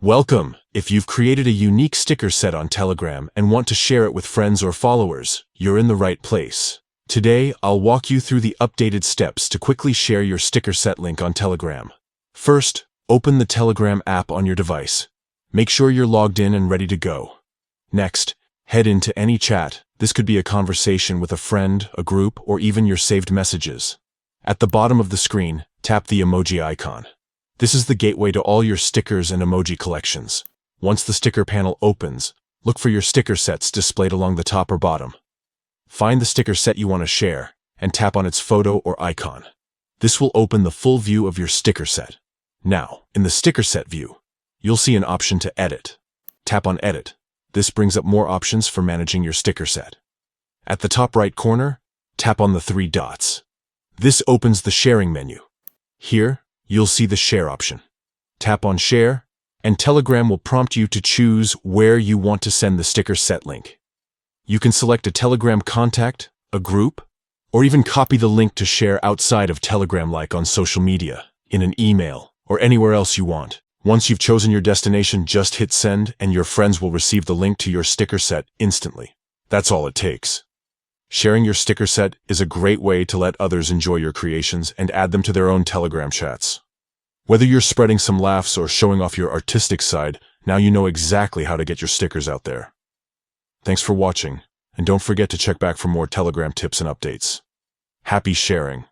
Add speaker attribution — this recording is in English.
Speaker 1: Welcome! If you've created a unique sticker set on Telegram and want to share it with friends or followers, you're in the right place. Today, I'll walk you through the updated steps to quickly share your sticker set link on Telegram. First, open the Telegram app on your device. Make sure you're logged in and ready to go. Next, head into any chat. This could be a conversation with a friend, a group, or even your saved messages. At the bottom of the screen, tap the emoji icon. This is the gateway to all your stickers and emoji collections. Once the sticker panel opens, look for your sticker sets displayed along the top or bottom. Find the sticker set you want to share and tap on its photo or icon. This will open the full view of your sticker set. Now, in the sticker set view, you'll see an option to edit. Tap on Edit. This brings up more options for managing your sticker set. At the top right corner, tap on the three dots. This opens the sharing menu. Here, you'll see the Share option. Tap on Share, and Telegram will prompt you to choose where you want to send the sticker set link. You can select a Telegram contact, a group, or even copy the link to share outside of Telegram, like on social media, in an email, or anywhere else you want. Once you've chosen your destination, just hit send and your friends will receive the link to your sticker set instantly. That's all it takes. Sharing your sticker set is a great way to let others enjoy your creations and add them to their own Telegram chats. Whether you're spreading some laughs or showing off your artistic side, now you know exactly how to get your stickers out there. Thanks for watching, and don't forget to check back for more Telegram tips and updates. Happy sharing!